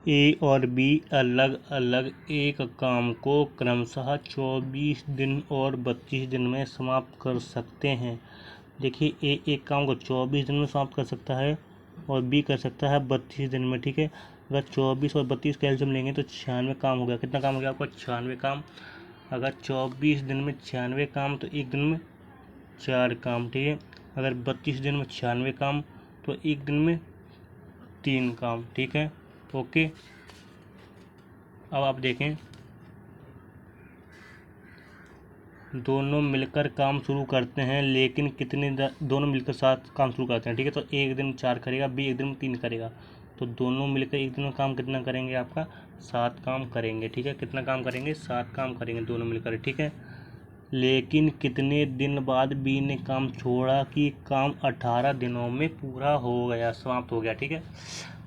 ए और बी अलग अलग एक काम को क्रमशः 24 दिन और 32 दिन में समाप्त कर सकते हैं। देखिए, ए एक काम को 24 दिन में समाप्त कर सकता है और बी कर सकता है 32 दिन में। ठीक है, अगर 24 और 32 का एल्सियम लेंगे तो 96 काम हो गया। कितना काम हो गया आपका? 96 काम। अगर 24 दिन में 96 काम तो एक दिन में 4 काम। ठीक है, अगर 32 दिन में 96 काम तो एक दिन में 3 काम। ठीक है, ओके। अब आप देखें, दोनों मिलकर काम शुरू करते हैं, लेकिन दोनों मिलकर 7 काम शुरू करते हैं। ठीक है, तो एक दिन 4 करेगा, बी एक दिन में 3 करेगा, तो दोनों मिलकर एक दिन में काम कितना करेंगे? आपका 7 काम करेंगे। ठीक है, कितना काम करेंगे? 7 काम करेंगे दोनों मिलकर। ठीक है, लेकिन कितने दिन बाद बी ने काम छोड़ा कि काम 18 दिनों में पूरा हो गया, समाप्त हो गया। ठीक है,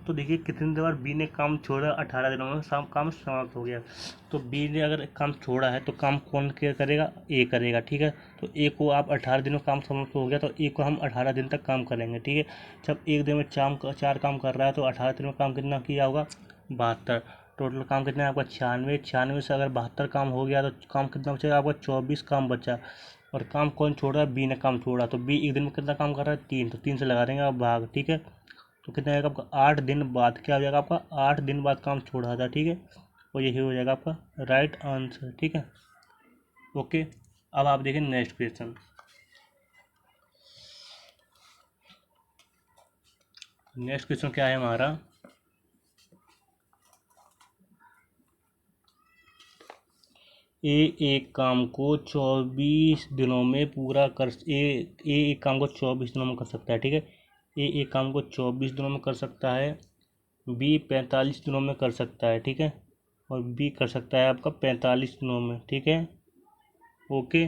तो देखिए कितने दिन बाद बी ने काम छोड़ा, 18 दिनों में काम समाप्त हो गया। तो बी ने अगर काम छोड़ा है तो काम कौन क्या करेगा? ए करेगा। ठीक है, तो ए को आप 18 दिनों में काम समाप्त हो गया, तो ए को हम 18 दिन तक काम करेंगे। ठीक है, जब एक दिन में 4 काम कर रहा है तो 18 दिन में काम कितना किया होगा? 72। टोटल काम कितना है आपका? 96। 96 से अगर 72 काम हो गया तो काम कितना बचेगा आपका? 24 काम बचा। और काम कौन छोड़ रहा है? बी ने काम छोड़ा, तो बी एक दिन में कितना काम कर रहा है? 3, तो 3 से लगा देंगे आप भाग। ठीक है, तो कितना आएगा आपका? 8 दिन बाद। क्या हो जाएगा आपका? 8 दिन बाद काम छोड़ा था। ठीक है, और यही हो जाएगा आपका राइट आंसर। ठीक है, ओके। अब आप देखें नेक्स्ट क्वेश्चन। नेक्स्ट क्वेश्चन क्या है हमारा? ए एक काम को 24 दिनों में पूरा कर एक काम को 24 दिनों में कर सकता है। ठीक है, ए एक काम को 24 दिनों में कर सकता है, बी 45 दिनों में कर सकता है। ठीक है, और बी कर सकता है आपका 45 दिनों में। ठीक है, ओके।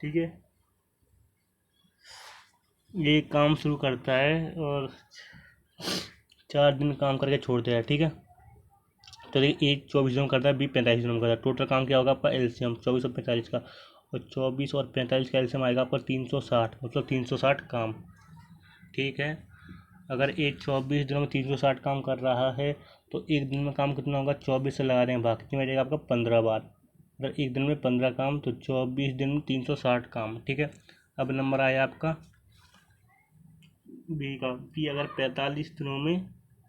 ठीक है, ये काम शुरू करता है और 4 दिन काम करके छोड़ता है। ठीक है, तो देखिए ए 24 दिनों करता है, बी 45 दिनों में करता है। टोटल काम क्या होगा आपका? एलसीएम 24 और 45 का, और 24 और 45 का एलसीएम आएगा आपका 360, मतलब 360 काम। ठीक है, अगर ए 24 दिनों में 360 काम कर रहा है तो एक दिन में काम कितना होगा? 24 से लगा देंगे भाग, कितनी बचेगा आपका? 15 बार। अगर एक दिन में 15 काम तो 24 दिन में 360 काम। ठीक है, अब नंबर आया आपका बी का। बी अगर 45 दिनों में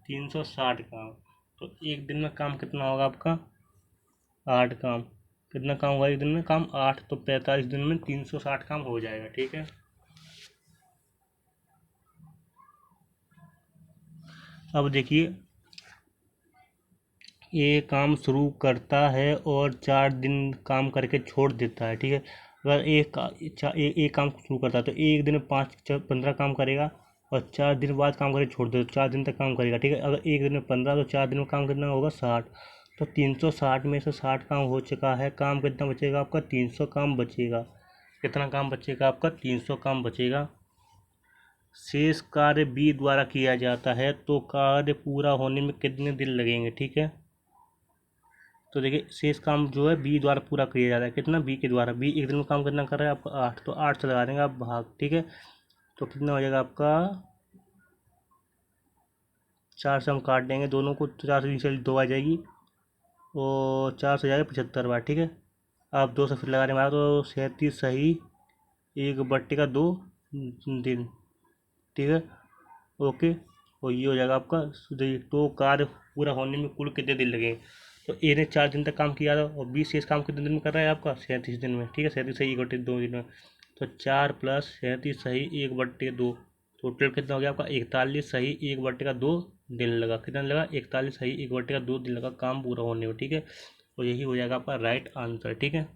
360 काम, तो एक दिन में काम कितना होगा आपका? 8 काम। कितना काम होगा एक दिन में? काम 8, तो 45 दिन में 360 काम हो जाएगा। ठीक है, अब देखिए, ये काम शुरू करता है और 4 दिन काम करके छोड़ देता है। ठीक है, अगर एक काम शुरू करता है तो एक दिन में 15 काम करेगा और 4 दिन बाद काम करके छोड़ देगा, 4 दिन तक काम करेगा। ठीक है, अगर एक दिन में 15 तो 4 दिन में काम कितना होगा? 60। तो 360 में से 60 काम हो चुका है, काम कितना बचेगा आपका? 300 काम बचेगा। कितना काम बचेगा आपका? 300 काम बचेगा। शेष कार्य बी द्वारा किया जाता है, तो कार्य पूरा होने में कितने दिन लगेंगे? ठीक है, तो देखिए शेष काम जो है बी द्वारा पूरा किया जाता है। कितना? बी के द्वारा। बी एक दिन में काम कितना कर रहा है आपका? 8, तो 8 से लगा देंगे आप भाग। ठीक है, तो कितना हो जाएगा आपका? 4 से हम काट देंगे दोनों को, तो 4 से इनिशियल 2 आ जाएगी और 4 से हो जाएगा 75 बार। ठीक है, आप 2 से फिर लगा देंगे तो 37 सही 1/2 दिन। ठीक है, ओके। और ये हो जाएगा आपका। देखिए, तो कार्य पूरा होने में कुल कितने दिन लगेंगे? तो ए ने 4 दिन तक काम किया था और बी शेष काम कितने दिन में कर रहा है आपका? 37 दिन में। ठीक है, 37 सही 1/2 दिन में, तो 4 + 37 सही 1/2, टोटल कितना हो गया आपका? 41 सही 1/2 दिन लगा। कितना लगा? 41 सही 1/2 दिन लगा काम पूरा होने में। ठीक है, और यही हो जाएगा आपका राइट आंसर। ठीक है।